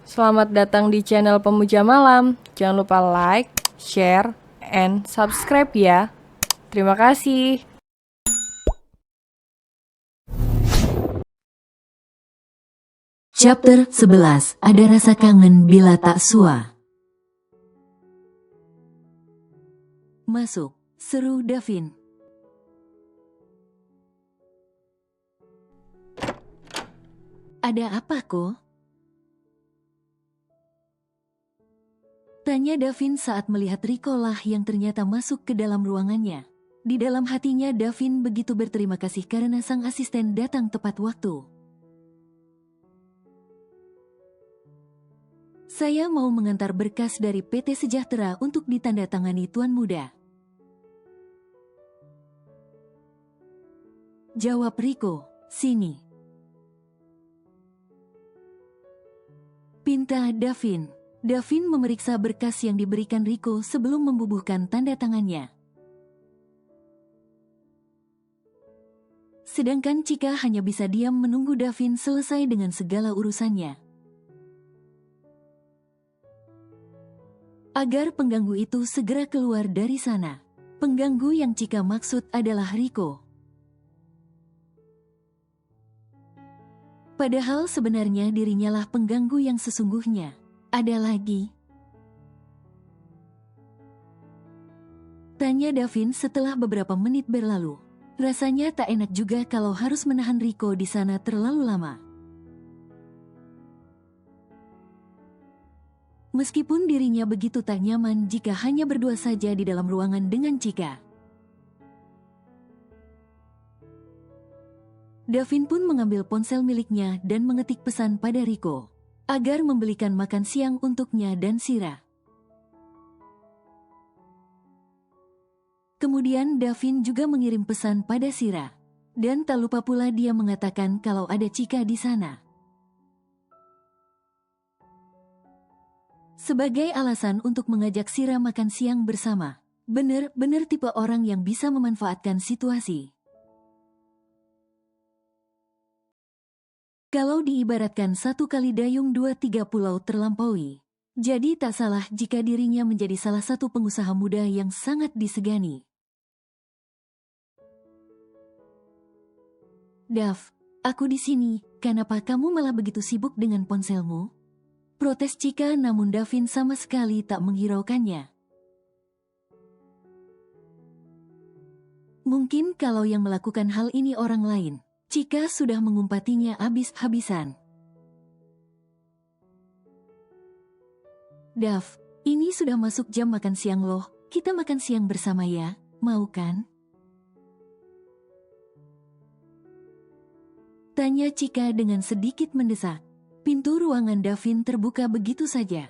Selamat datang di channel Pemuja Malam. Jangan lupa like, share, and subscribe ya. Terima kasih. Chapter 11. Ada rasa kangen bila tak sua. Masuk, seru Davin. Ada apa kok? Tanya Davin saat melihat Rico lah yang ternyata masuk ke dalam ruangannya. Di dalam hatinya Davin begitu berterima kasih karena sang asisten datang tepat waktu. Saya mau mengantar berkas dari PT Sejahtera untuk ditandatangani Tuan Muda. Jawab Rico, sini. Pinta Davin. Davin memeriksa berkas yang diberikan Rico sebelum membubuhkan tanda tangannya. Sedangkan Chika hanya bisa diam menunggu Davin selesai dengan segala urusannya. Agar pengganggu itu segera keluar dari sana. Pengganggu yang Chika maksud adalah Rico. Padahal sebenarnya dirinya lah pengganggu yang sesungguhnya. Ada lagi? Tanya Davin setelah beberapa menit berlalu. Rasanya tak enak juga kalau harus menahan Rico di sana terlalu lama. Meskipun dirinya begitu tak nyaman jika hanya berdua saja di dalam ruangan dengan Chika. Davin pun mengambil ponsel miliknya dan mengetik pesan pada Rico agar membelikan makan siang untuknya dan Sira. Kemudian Davin juga mengirim pesan pada Sira. Dan tak lupa pula dia mengatakan kalau ada Chika di sana. Sebagai alasan untuk mengajak Sira makan siang bersama. Bener-bener tipe orang yang bisa memanfaatkan situasi. Kalau diibaratkan satu kali dayung 2-3 pulau terlampaui. Jadi tak salah jika dirinya menjadi salah satu pengusaha muda yang sangat disegani. Dav, aku di sini, kenapa kamu malah begitu sibuk dengan ponselmu? Protes Chika namun Davin sama sekali tak menghiraukannya. Mungkin kalau yang melakukan hal ini orang lain, Chika sudah mengumpatinya habis-habisan. Dav, ini sudah masuk jam makan siang loh, kita makan siang bersama ya, mau kan? Tanya Chika dengan sedikit mendesak. Pintu ruangan Davin terbuka begitu saja.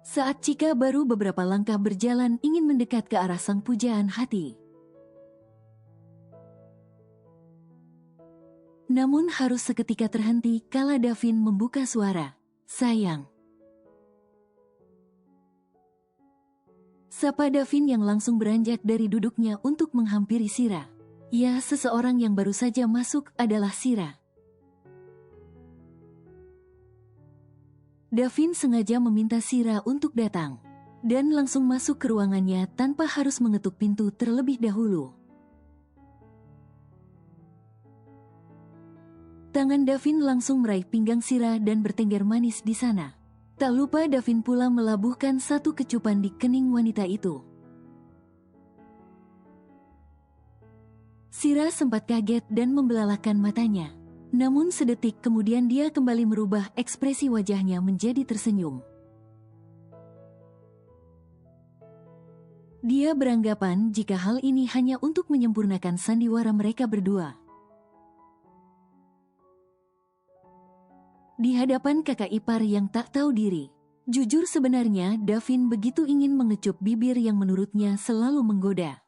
Saat Chika baru beberapa langkah berjalan ingin mendekat ke arah sang pujaan hati. Namun harus seketika terhenti kala Davin membuka suara. Sayang. Sapa Davin yang langsung beranjak dari duduknya untuk menghampiri Sira. Ya, seseorang yang baru saja masuk adalah Sira. Davin sengaja meminta Sira untuk datang. Dan langsung masuk ke ruangannya tanpa harus mengetuk pintu terlebih dahulu. Tangan Davin langsung meraih pinggang Sira dan bertengger manis di sana. Tak lupa Davin pula melabuhkan satu kecupan di kening wanita itu. Sira sempat kaget dan membelalakkan matanya. Namun sedetik kemudian dia kembali merubah ekspresi wajahnya menjadi tersenyum. Dia beranggapan jika hal ini hanya untuk menyempurnakan sandiwara mereka berdua. Di hadapan kakak ipar yang tak tahu diri. Jujur sebenarnya Davin begitu ingin mengecup bibir yang menurutnya selalu menggoda.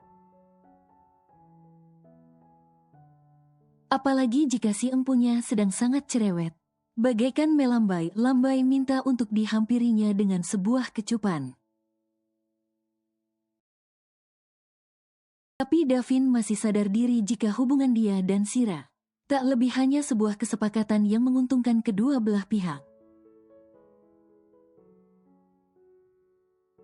Apalagi jika si empunya sedang sangat cerewet. Bagaikan melambai-lambai minta untuk dihampirinya dengan sebuah kecupan. Tapi Davin masih sadar diri jika hubungan dia dan Sira Tak lebih hanya sebuah kesepakatan yang menguntungkan kedua belah pihak.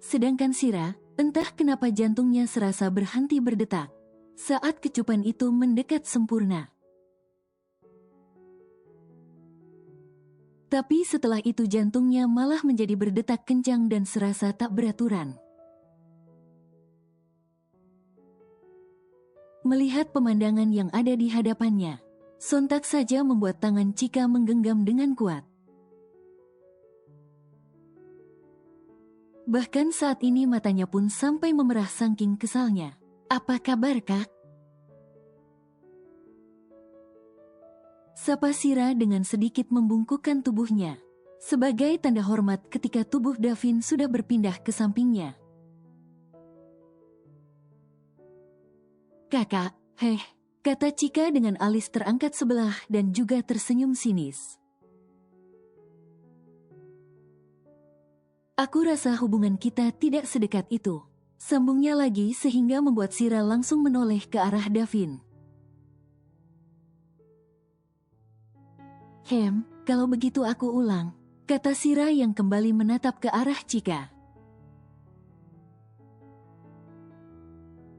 Sedangkan Sira, entah kenapa jantungnya serasa berhenti berdetak saat kecupan itu mendekat sempurna. Tapi setelah itu jantungnya malah menjadi berdetak kencang dan serasa tak beraturan. Melihat pemandangan yang ada di hadapannya, sontak saja membuat tangan Chika menggenggam dengan kuat. Bahkan saat ini matanya pun sampai memerah saking kesalnya. "Apa kabar, Kak?" Sapa Sira dengan sedikit membungkukkan tubuhnya, sebagai tanda hormat ketika tubuh Davin sudah berpindah ke sampingnya. "Kakak, kata Chika dengan alis terangkat sebelah dan juga tersenyum sinis. "Aku rasa hubungan kita tidak sedekat itu," sambungnya lagi sehingga membuat Sira langsung menoleh ke arah Davin. Kalau begitu aku ulang," kata Sira yang kembali menatap ke arah Chika.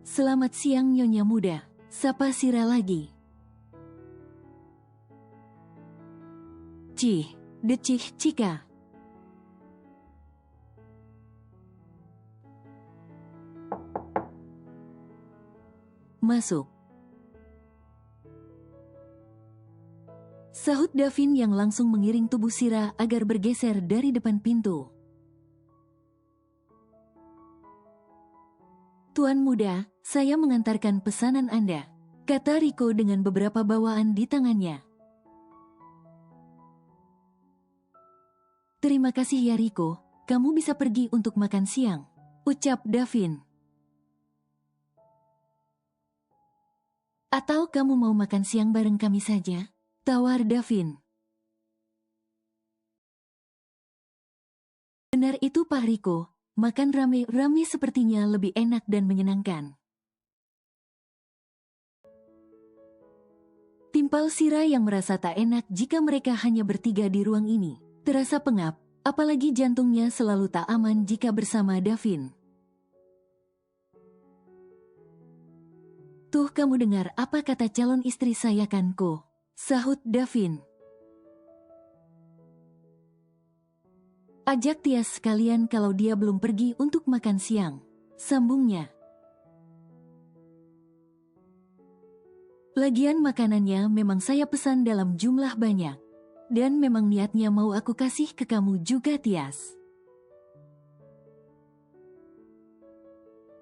"Selamat siang Nyonya Muda," sapa Sira lagi. Decih Chika. "Masuk," sahut Davin yang langsung mengiring tubuh Sira agar bergeser dari depan pintu. "Tuan muda, saya mengantarkan pesanan Anda," kata Riko dengan beberapa bawaan di tangannya. "Terima kasih ya Riko, kamu bisa pergi untuk makan siang," ucap Davin. "Atau kamu mau makan siang bareng kami saja?" tawar Davin. "Benar itu Pak Riko, makan rame-rame sepertinya lebih enak dan menyenangkan." Timpal Sira yang merasa tak enak jika mereka hanya bertiga di ruang ini, terasa pengap, apalagi jantungnya selalu tak aman jika bersama Davin. "Tuh kamu dengar apa kata calon istri saya kan Ko?" sahut Davin. "Ajak Tias sekalian kalau dia belum pergi untuk makan siang," sambungnya. "Lagian makanannya memang saya pesan dalam jumlah banyak. Dan memang niatnya mau aku kasih ke kamu juga Tias."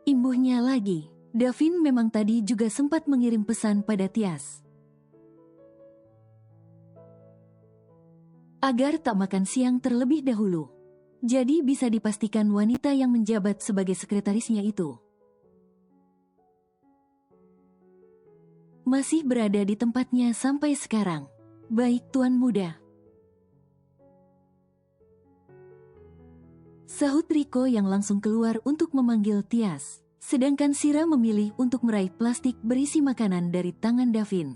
Imbuhnya lagi, Davin memang tadi juga sempat mengirim pesan pada Tias agar tak makan siang terlebih dahulu. Jadi bisa dipastikan wanita yang menjabat sebagai sekretarisnya itu masih berada di tempatnya sampai sekarang. "Baik Tuan Muda," sahut Riko yang langsung keluar untuk memanggil Tias. Sedangkan Sira memilih untuk meraih plastik berisi makanan dari tangan Davin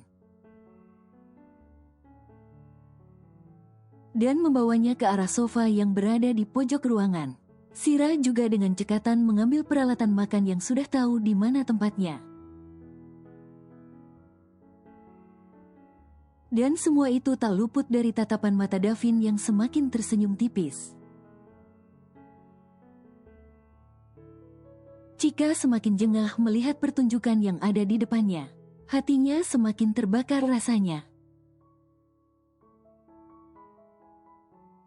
dan membawanya ke arah sofa yang berada di pojok ruangan. Sira juga dengan cekatan mengambil peralatan makan yang sudah tahu di mana tempatnya. Dan semua itu tak luput dari tatapan mata Davin yang semakin tersenyum tipis. Chika semakin jengah melihat pertunjukan yang ada di depannya. Hatinya semakin terbakar rasanya.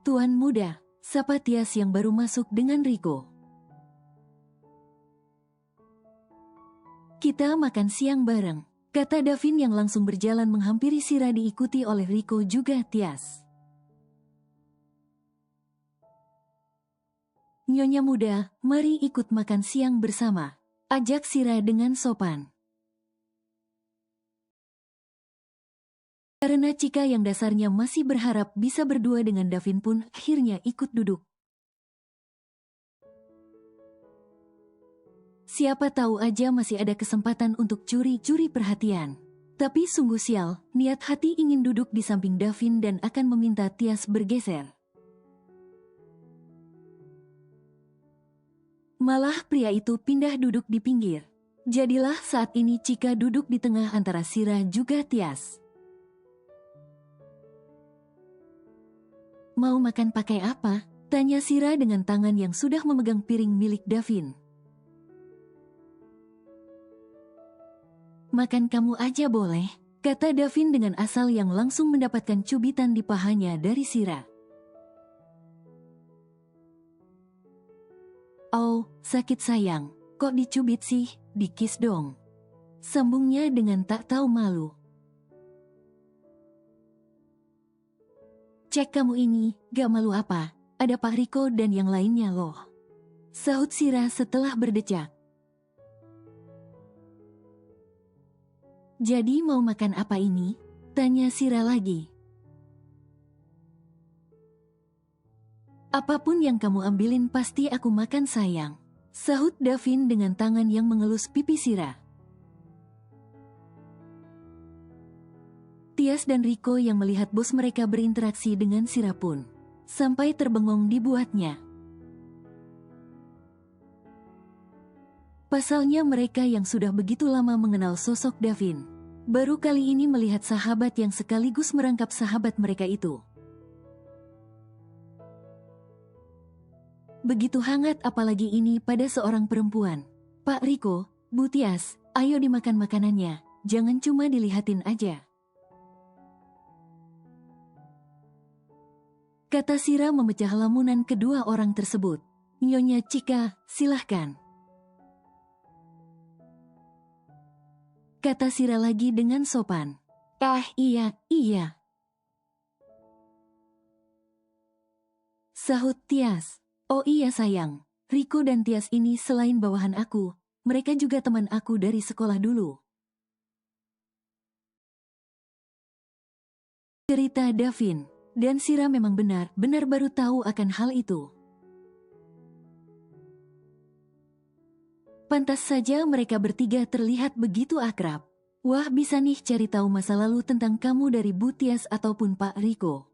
"Tuan Muda," sapa Tias yang baru masuk dengan Riko. "Kita makan siang bareng," kata Davin yang langsung berjalan menghampiri Sira diikuti oleh Riko juga Tias. "Nyonya Muda, mari ikut makan siang bersama," ajak Sira dengan sopan. Karena Chika yang dasarnya masih berharap bisa berdua dengan Davin pun akhirnya ikut duduk. Siapa tahu aja masih ada kesempatan untuk curi-curi perhatian. Tapi sungguh sial, niat hati ingin duduk di samping Davin dan akan meminta Tias bergeser. Malah pria itu pindah duduk di pinggir. Jadilah saat ini Chika duduk di tengah antara Sira juga Tias. Mau makan pakai apa? Tanya Sira dengan tangan yang sudah memegang piring milik Davin. Makan kamu aja boleh, kata Davin dengan asal yang langsung mendapatkan cubitan di pahanya dari Sira. Oh, sakit sayang, kok dicubit sih, dikis dong. Sambungnya dengan tak tahu malu. Cek kamu ini, gak malu apa, ada Pak Riko dan yang lainnya loh. Sahut Sira setelah berdecak. Jadi mau makan apa ini? Tanya Sira lagi. Apapun yang kamu ambilin pasti aku makan sayang. Sahut Davin dengan tangan yang mengelus pipi Sira. Tias dan Riko yang melihat bos mereka berinteraksi dengan Sira pun sampai terbengong dibuatnya. Pasalnya mereka yang sudah begitu lama mengenal sosok Davin, baru kali ini melihat sahabat yang sekaligus merangkap sahabat mereka itu. Begitu hangat apalagi ini pada seorang perempuan. Pak Riko, Bu Tias, ayo dimakan makanannya, jangan cuma dilihatin aja. Kata Sira memecah lamunan kedua orang tersebut. Nyonya Chika, silahkan. Kata Sira lagi dengan sopan. Iya. Sahut Tias. Oh iya sayang, Riko dan Tias ini selain bawahan aku, mereka juga teman aku dari sekolah dulu. Cerita Davin, dan Sira memang benar baru tahu akan hal itu. Pantas saja mereka bertiga terlihat begitu akrab. Wah, bisa nih cari tahu masa lalu tentang kamu dari Bu Tias ataupun Pak Riko.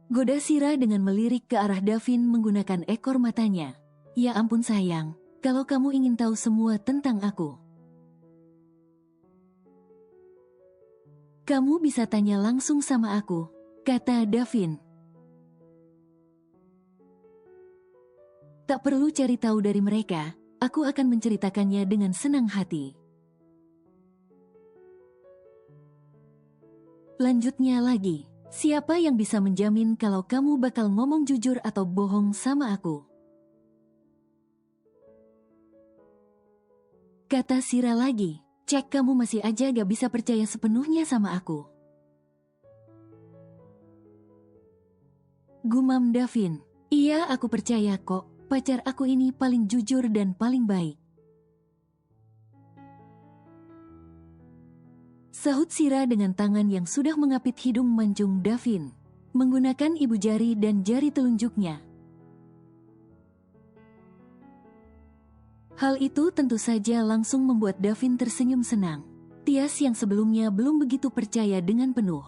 Goda Sira dengan melirik ke arah Davin menggunakan ekor matanya. Ya ampun sayang, kalau kamu ingin tahu semua tentang aku, kamu bisa tanya langsung sama aku, kata Davin. Tak perlu cari tahu dari mereka, aku akan menceritakannya dengan senang hati. Lanjutnya lagi, siapa yang bisa menjamin kalau kamu bakal ngomong jujur atau bohong sama aku? Kata Sira lagi, cek kamu masih aja gak bisa percaya sepenuhnya sama aku. Gumam Davin, iya aku percaya kok. Pacar aku ini paling jujur dan paling baik. Sahut Sira dengan tangan yang sudah mengapit hidung mancung Davin, menggunakan ibu jari dan jari telunjuknya. Hal itu tentu saja langsung membuat Davin tersenyum senang. Tias yang sebelumnya belum begitu percaya dengan penuh.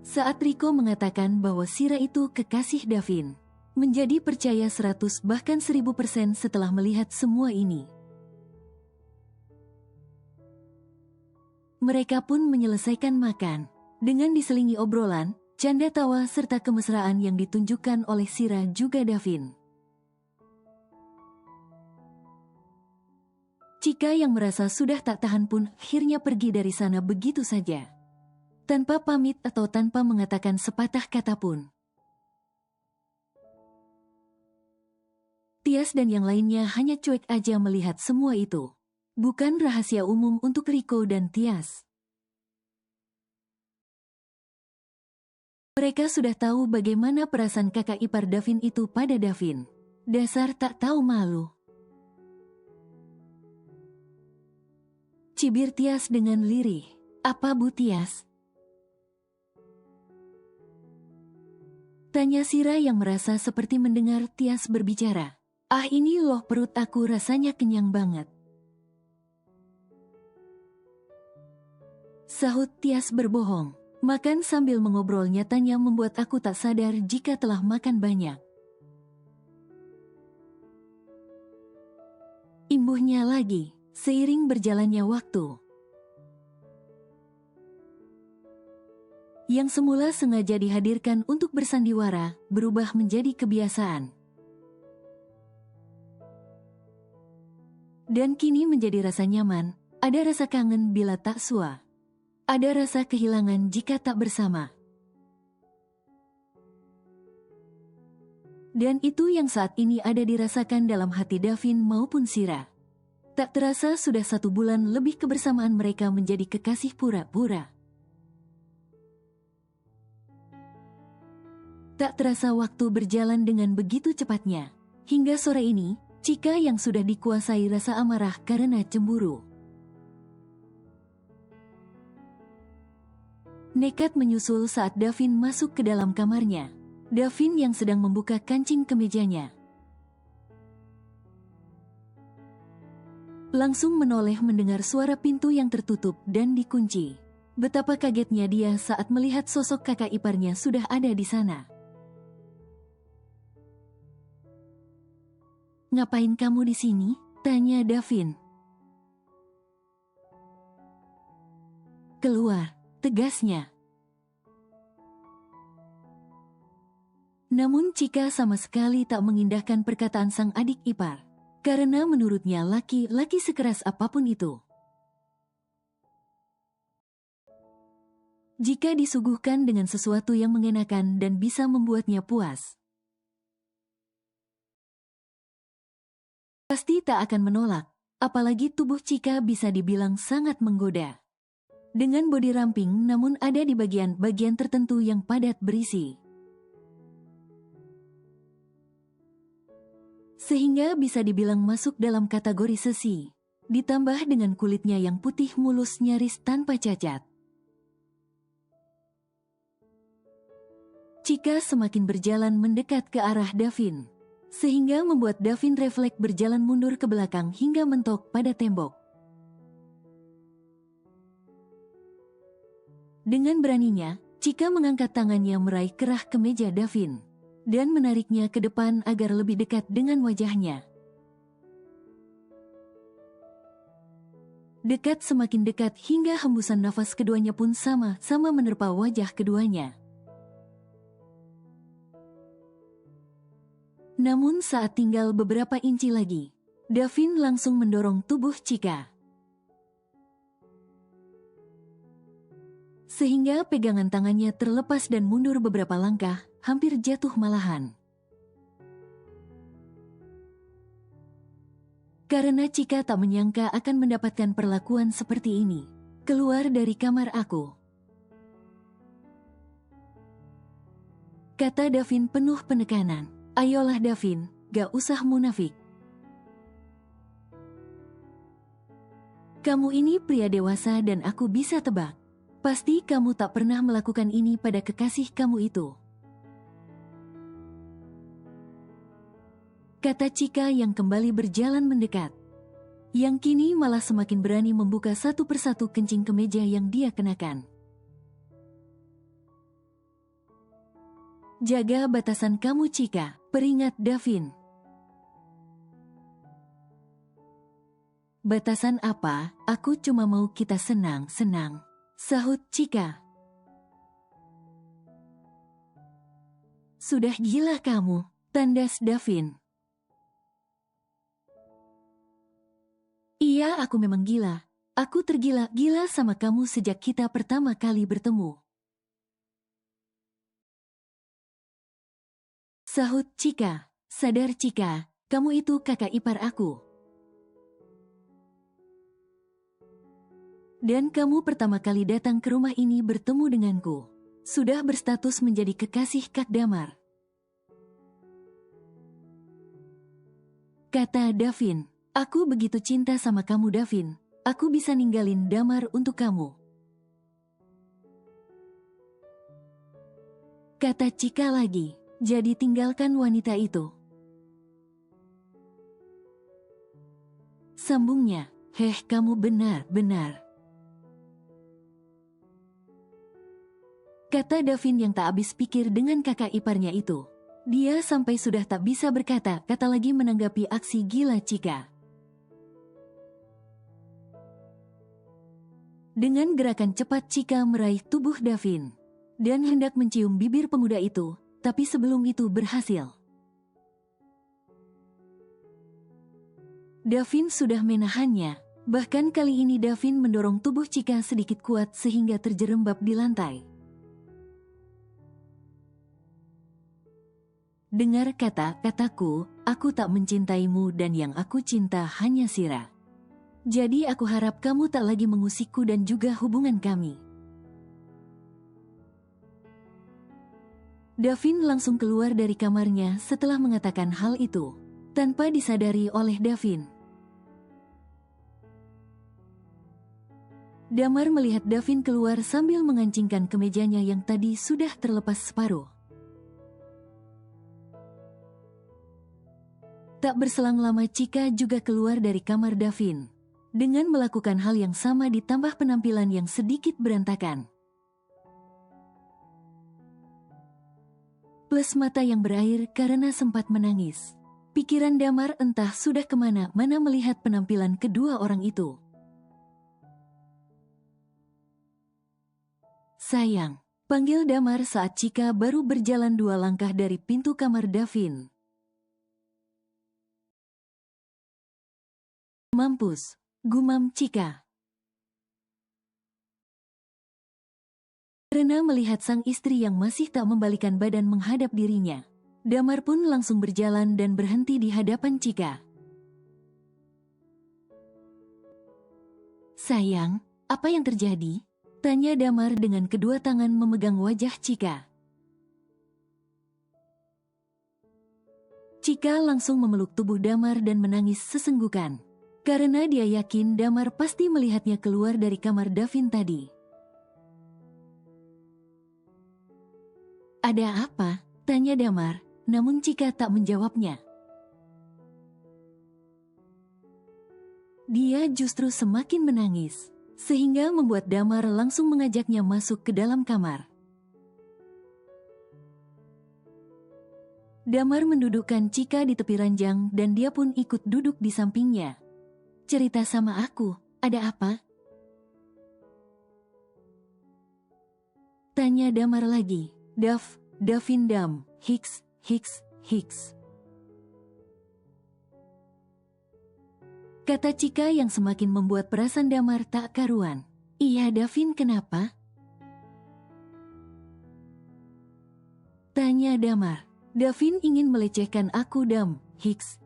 Saat Riko mengatakan bahwa Sira itu kekasih Davin, menjadi percaya 100 bahkan 1000% setelah melihat semua ini. Mereka pun menyelesaikan makan, dengan diselingi obrolan, canda tawa serta kemesraan yang ditunjukkan oleh Sira juga Davin. Chika yang merasa sudah tak tahan pun akhirnya pergi dari sana begitu saja, tanpa pamit atau tanpa mengatakan sepatah kata pun. Tias dan yang lainnya hanya cuek aja melihat semua itu. Bukan rahasia umum untuk Riko dan Tias. Mereka sudah tahu bagaimana perasaan kakak ipar Davin itu pada Davin. Dasar tak tahu malu. Cibir Tias dengan lirih. Apa Bu Tias? Tanya Sira yang merasa seperti mendengar Tias berbicara. Ah, ini loh, perut aku rasanya kenyang banget. Sahut Tias berbohong. Makan sambil mengobrol nyatanya membuat aku tak sadar jika telah makan banyak. Imbuhnya lagi, seiring berjalannya waktu. Yang semula sengaja dihadirkan untuk bersandiwara, berubah menjadi kebiasaan. Dan kini menjadi rasa nyaman, ada rasa kangen bila tak sua. Ada rasa kehilangan jika tak bersama. Dan itu yang saat ini ada dirasakan dalam hati Davin maupun Sira. Tak terasa sudah 1 bulan lebih kebersamaan mereka menjadi kekasih pura-pura. Tak terasa waktu berjalan dengan begitu cepatnya. Hingga sore ini, Cika yang sudah dikuasai rasa amarah karena cemburu. Nekat menyusul saat Davin masuk ke dalam kamarnya. Davin yang sedang membuka kancing kemejanya. Langsung menoleh mendengar suara pintu yang tertutup dan dikunci. Betapa kagetnya dia saat melihat sosok kakak iparnya sudah ada di sana. "Ngapain kamu di sini?" tanya Davin. "Keluar," tegasnya. Namun Cika sama sekali tak mengindahkan perkataan sang adik ipar. Karena menurutnya laki-laki sekeras apapun itu, jika disuguhkan dengan sesuatu yang mengenakan dan bisa membuatnya puas, pasti tak akan menolak. Apalagi tubuh Cika bisa dibilang sangat menggoda. Dengan bodi ramping namun ada di bagian-bagian tertentu yang padat berisi. Sehingga bisa dibilang masuk dalam kategori sesi. Ditambah dengan kulitnya yang putih mulus nyaris tanpa cacat. Cika semakin berjalan mendekat ke arah Davin. Sehingga membuat Davin refleks berjalan mundur ke belakang hingga mentok pada tembok. Dengan beraninya, Cika mengangkat tangannya meraih kerah kemeja Davin dan menariknya ke depan agar lebih dekat dengan wajahnya. Dekat semakin dekat hingga hembusan nafas keduanya pun sama-sama menerpa wajah keduanya. Namun saat tinggal beberapa inci lagi, Davin langsung mendorong tubuh Cika. Sehingga pegangan tangannya terlepas dan mundur beberapa langkah, hampir jatuh malahan. Karena Cika tak menyangka akan mendapatkan perlakuan seperti ini. "Keluar dari kamar aku," kata Davin penuh penekanan. "Ayolah Davin, gak usah munafik. Kamu ini pria dewasa dan aku bisa tebak. Pasti kamu tak pernah melakukan ini pada kekasih kamu itu," kata Cika yang kembali berjalan mendekat. Yang kini malah semakin berani membuka satu persatu kencing kemeja yang dia kenakan. "Jaga batasan kamu Cika," peringat Davin. "Batasan apa? Aku cuma mau kita senang-senang," sahut Cika. "Sudah gila kamu," tandas Davin. "Iya, aku memang gila. Aku tergila-gila sama kamu sejak kita pertama kali bertemu," sahut Cika. "Sadar Cika, kamu itu kakak ipar aku. Dan kamu pertama kali datang ke rumah ini bertemu denganku. Sudah berstatus menjadi kekasih Kak Damar," kata Davin. "Aku begitu cinta sama kamu Davin. Aku bisa ninggalin Damar untuk kamu," kata Cika lagi. "Jadi tinggalkan wanita itu." Sambungnya, "Heh, kamu benar-benar," kata Davin yang tak habis pikir dengan kakak iparnya itu. Dia sampai sudah tak bisa berkata-kata lagi menanggapi aksi gila Chika. Dengan gerakan cepat Chika meraih tubuh Davin dan hendak mencium bibir pemuda itu, tapi sebelum itu berhasil. Davin sudah menahannya, bahkan kali ini Davin mendorong tubuh Chika sedikit kuat sehingga terjerembab di lantai. "Dengar kata-kataku, aku tak mencintaimu dan yang aku cinta hanya Sira. Jadi aku harap kamu tak lagi mengusikku dan juga hubungan kami." Davin langsung keluar dari kamarnya setelah mengatakan hal itu, tanpa disadari oleh Davin. Damar melihat Davin keluar sambil mengancingkan kemejanya yang tadi sudah terlepas separuh. Tak berselang lama Chika juga keluar dari kamar Davin dengan melakukan hal yang sama ditambah penampilan yang sedikit berantakan. Plus mata yang berair karena sempat menangis. Pikiran Damar entah sudah kemana-mana melihat penampilan kedua orang itu. "Sayang," panggil Damar saat Chika baru berjalan 2 langkah dari pintu kamar Davin. "Mampus," gumam Chika. Karena melihat sang istri yang masih tak membalikan badan menghadap dirinya, Damar pun langsung berjalan dan berhenti di hadapan Chika. "Sayang, apa yang terjadi?" tanya Damar dengan kedua tangan memegang wajah Chika. Chika langsung memeluk tubuh Damar dan menangis sesenggukan, karena dia yakin Damar pasti melihatnya keluar dari kamar Davin tadi. "Ada apa?" tanya Damar, namun Chika tak menjawabnya. Dia justru semakin menangis, sehingga membuat Damar langsung mengajaknya masuk ke dalam kamar. Damar mendudukkan Chika di tepi ranjang dan dia pun ikut duduk di sampingnya. "Cerita sama aku, ada apa?" tanya Damar lagi. Davin Dam, Hicks. Kata Chika yang semakin membuat perasaan Damar tak karuan. "Iya Davin, kenapa?" tanya Damar. "Davin ingin melecehkan aku Dam, Hicks,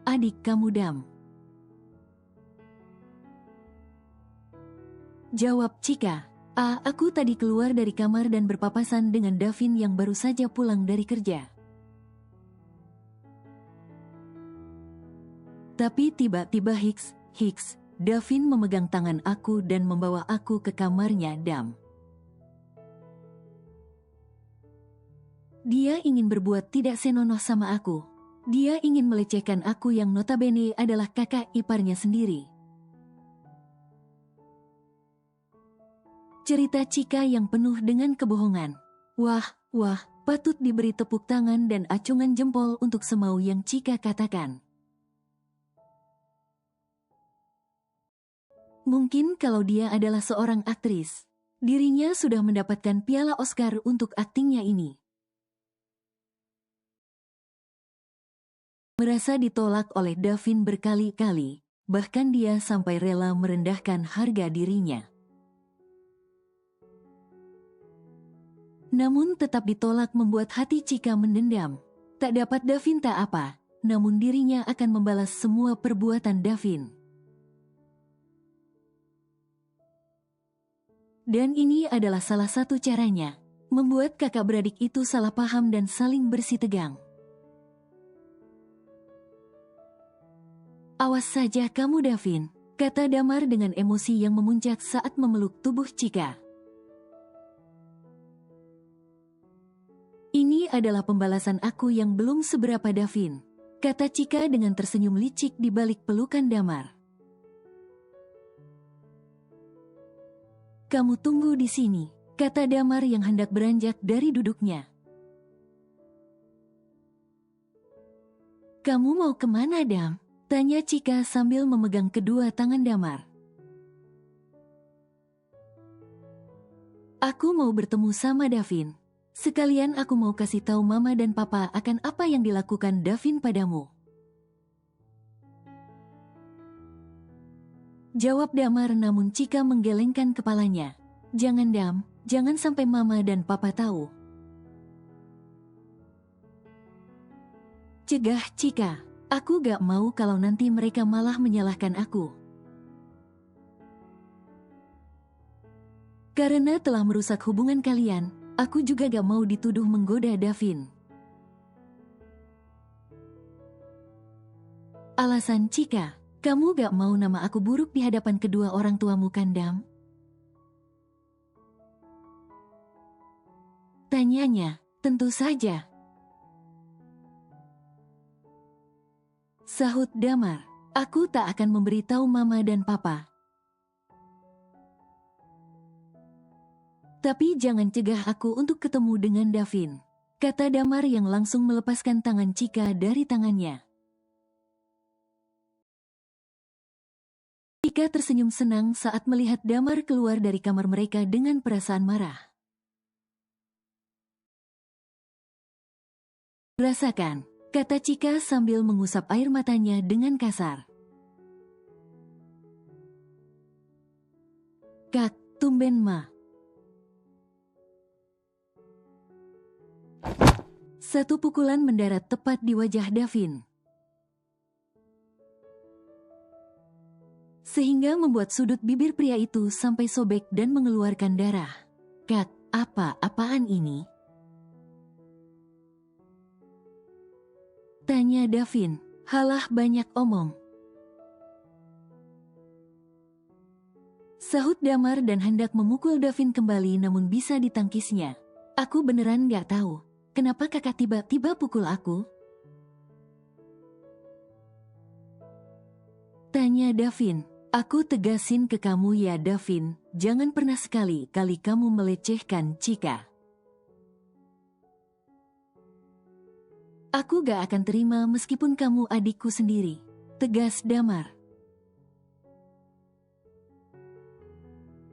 adik kamu Dam," jawab Chika. Aku tadi keluar dari kamar dan berpapasan dengan Davin yang baru saja pulang dari kerja. Tapi tiba-tiba Hicks, Davin memegang tangan aku dan membawa aku ke kamarnya Dam. Dia ingin berbuat tidak senonoh sama aku. Dia ingin melecehkan aku yang notabene adalah kakak iparnya sendiri. Cerita Chika yang penuh dengan kebohongan. Wah, patut diberi tepuk tangan dan acungan jempol untuk semau yang Chika katakan. Mungkin kalau dia adalah seorang aktris, dirinya sudah mendapatkan piala Oscar untuk aktingnya ini. Merasa ditolak oleh Davin berkali-kali, bahkan dia sampai rela merendahkan harga dirinya. Namun tetap ditolak membuat hati Chika mendendam. Tak dapat Davin tak apa, namun dirinya akan membalas semua perbuatan Davin. Dan ini adalah salah satu caranya, membuat kakak beradik itu salah paham dan saling bersitegang. "Awas saja kamu Davin," kata Damar dengan emosi yang memuncak saat memeluk tubuh Chika. "Ini adalah pembalasan aku yang belum seberapa Davin," kata Cika dengan tersenyum licik di balik pelukan Damar. Kamu tunggu di sini, kata Damar yang hendak beranjak dari duduknya. Kamu mau kemana, Dam? Tanya Cika sambil memegang kedua tangan Damar. Aku mau bertemu sama Davin. Sekalian aku mau kasih tahu Mama dan Papa akan apa yang dilakukan Davin padamu. Jawab Damar, namun Cika menggelengkan kepalanya. Jangan, Dam, jangan sampai Mama dan Papa tahu. Cegah Cika, aku gak mau kalau nanti mereka malah menyalahkan aku. Karena telah merusak hubungan kalian, aku juga gak mau dituduh menggoda Davin. Alasan Cika, kamu gak mau nama aku buruk di hadapan kedua orang tuamu kan, Dam? Tanyanya, tentu saja. Sahut Damar, aku tak akan memberitahu Mama dan Papa. Tapi jangan cegah aku untuk ketemu dengan Davin, kata Damar yang langsung melepaskan tangan Cika dari tangannya. Cika tersenyum senang saat melihat Damar keluar dari kamar mereka dengan perasaan marah. Rasakan, kata Cika sambil mengusap air matanya dengan kasar. Kak, tumben Ma. Satu pukulan mendarat tepat di wajah Davin, sehingga membuat sudut bibir pria itu sampai sobek dan mengeluarkan darah. Kak, apaan ini? Tanya Davin. Halah, banyak omong, sahut Damar dan hendak memukul Davin kembali namun bisa ditangkisnya. Aku beneran gak tahu, kenapa kakak tiba-tiba pukul aku? Tanya Davin. Aku tegasin ke kamu ya Davin, jangan pernah sekali-kali kamu melecehkan Cika. Aku gak akan terima meskipun kamu adikku sendiri, tegas Damar.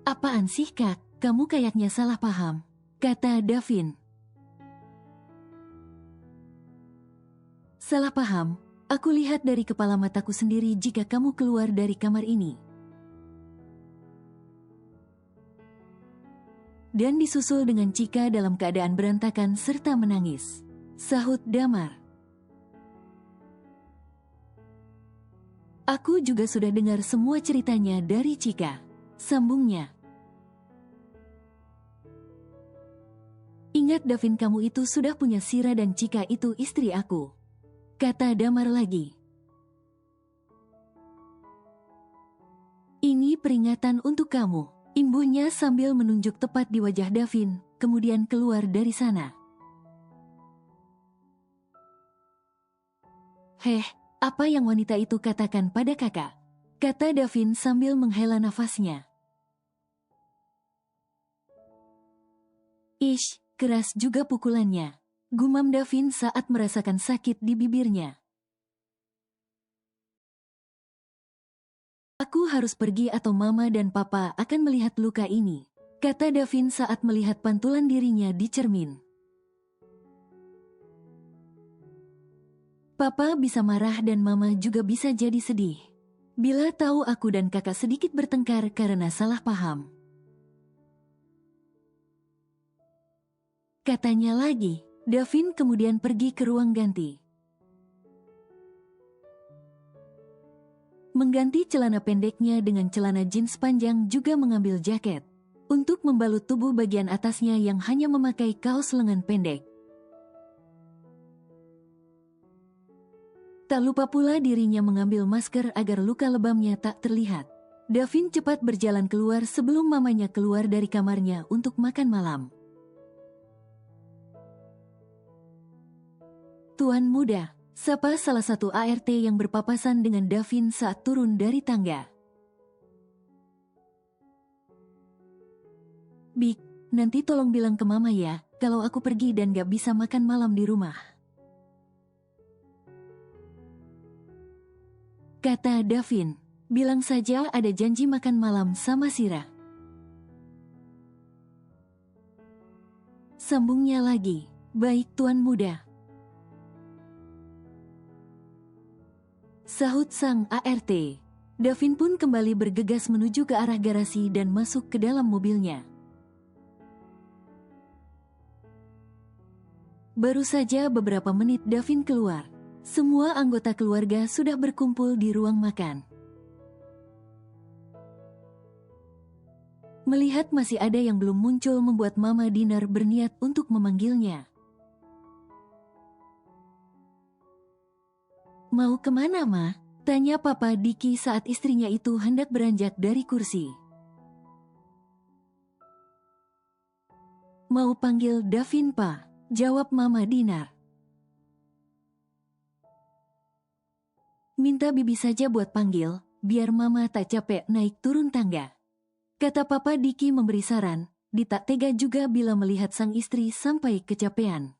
Apaan sih Kak, kamu kayaknya salah paham, kata Davin. Salah paham? Aku lihat dari kepala mataku sendiri jika kamu keluar dari kamar ini. Dan disusul dengan Cika dalam keadaan berantakan serta menangis, sahut Damar. Aku juga sudah dengar semua ceritanya dari Cika, sambungnya. Ingat Davin, kamu itu sudah punya Sira dan Cika itu istri aku, kata Damar lagi. Ini peringatan untuk kamu, imbuhnya sambil menunjuk tepat di wajah Davin, kemudian keluar dari sana. Heh, apa yang wanita itu katakan pada kakak? Kata Davin sambil menghela nafasnya. Ish, keras juga pukulannya, gumam Davin saat merasakan sakit di bibirnya. Aku harus pergi atau Mama dan Papa akan melihat luka ini, kata Davin saat melihat pantulan dirinya di cermin. Papa bisa marah dan Mama juga bisa jadi sedih bila tahu aku dan kakak sedikit bertengkar karena salah paham. Katanya lagi, Davin kemudian pergi ke ruang ganti. Mengganti celana pendeknya dengan celana jeans panjang, juga mengambil jaket untuk membalut tubuh bagian atasnya yang hanya memakai kaos lengan pendek. Tak lupa pula dirinya mengambil masker agar luka lebamnya tak terlihat. Davin cepat berjalan keluar sebelum mamanya keluar dari kamarnya untuk makan malam. Tuan muda, Sapa salah satu ART yang berpapasan dengan Davin saat turun dari tangga. Bik, nanti tolong bilang ke mama ya, kalau aku pergi dan gak bisa makan malam di rumah. Kata Davin, bilang saja ada janji makan malam sama Sira. Sambungnya lagi, baik tuan muda. Sahut sang ART. Davin pun kembali bergegas menuju ke arah garasi dan masuk ke dalam mobilnya. Baru saja beberapa menit Davin keluar. Semua anggota keluarga sudah berkumpul di ruang makan. Melihat masih ada yang belum muncul membuat Mama Dinar berniat untuk memanggilnya. Mau kemana, Ma? Tanya Papa Diki saat istrinya itu hendak beranjak dari kursi. Mau panggil Davin, Pa? Jawab Mama Dinar. Minta Bibi saja buat panggil, biar Mama tak capek naik turun tangga. Kata Papa Diki memberi saran, di tak tega juga bila melihat sang istri sampai kecapean.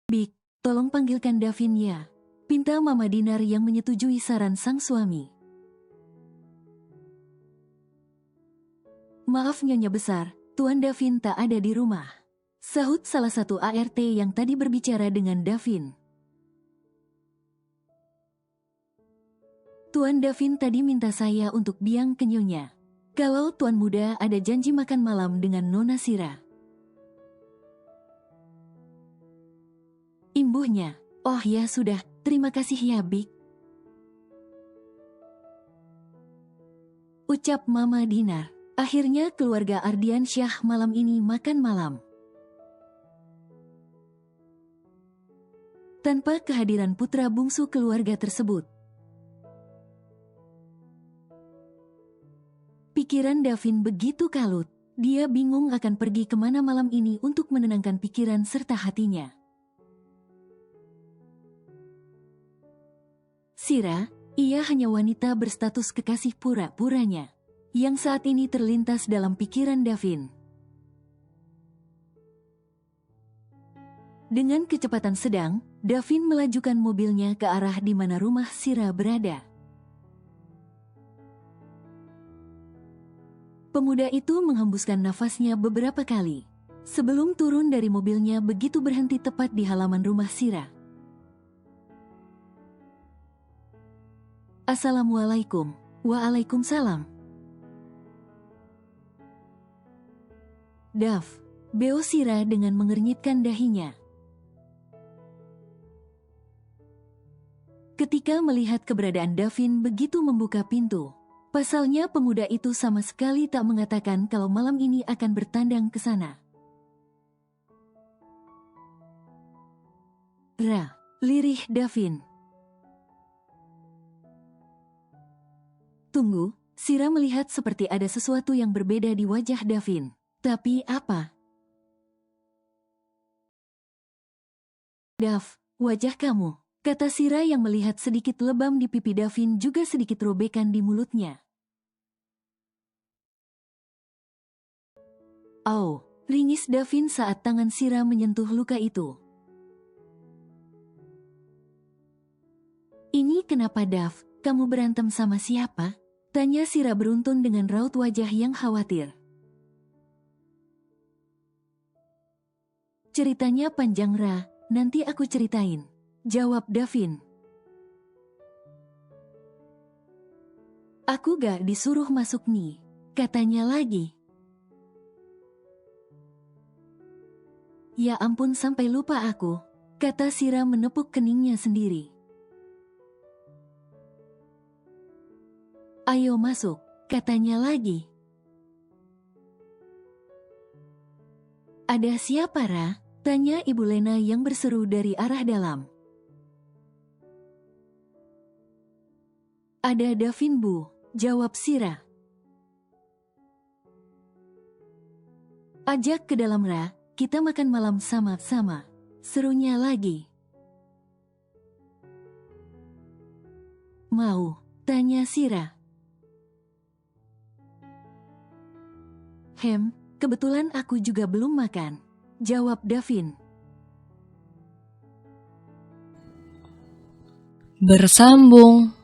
Bik, tolong panggilkan Davin ya, pinta Mama Dinar yang menyetujui saran sang suami. Maaf Nyonya Besar, Tuan Davin tak ada di rumah. Sahut salah satu ART yang tadi berbicara dengan Davin. Tuan Davin tadi minta saya untuk biang ke Nyonya. Kalau Tuan Muda ada janji makan malam dengan Nona Sira. Imbuhnya, oh ya sudah, terima kasih ya Bik. Ucap Mama Dinar. Akhirnya keluarga Ardiansyah malam ini makan malam. Tanpa kehadiran putra bungsu keluarga tersebut. Pikiran Davin begitu kalut. Dia bingung akan pergi kemana malam ini untuk menenangkan pikiran serta hatinya. Sira, ia hanya wanita berstatus kekasih pura-puranya, yang saat ini terlintas dalam pikiran Davin. Dengan kecepatan sedang, Davin melajukan mobilnya ke arah di mana rumah Sira berada. Pemuda itu menghembuskan nafasnya beberapa kali. Sebelum turun dari mobilnya begitu berhenti tepat di halaman rumah Sira. Assalamualaikum. Waalaikumsalam. Dav, beo Sira dengan mengernyitkan dahinya. Ketika melihat keberadaan Davin begitu membuka pintu, pasalnya pemuda itu sama sekali tak mengatakan kalau malam ini akan bertandang ke sana. Lirih Davin. Tunggu, Sira melihat seperti ada sesuatu yang berbeda di wajah Davin. Tapi apa? Dav, wajah kamu, kata Sira yang melihat sedikit lebam di pipi Davin juga sedikit robekan di mulutnya. Oh, ringis Davin saat tangan Sira menyentuh luka itu. Ini kenapa Dav, kamu berantem sama siapa? Tanya Sira beruntun dengan raut wajah yang khawatir. Ceritanya panjang nanti aku ceritain. Jawab Davin. Aku gak disuruh masuk nih, katanya lagi. Ya ampun sampai lupa aku, kata Sira menepuk keningnya sendiri. Ayo masuk, katanya lagi. Ada siapa, Ra? Tanya Ibu Lena yang berseru dari arah dalam. Ada Davin, Bu, jawab Sira. Ajak ke dalam, Ra, kita makan malam sama-sama. Serunya lagi. Mau? Tanya Sira. Kebetulan aku juga belum makan. Jawab Davin. Bersambung.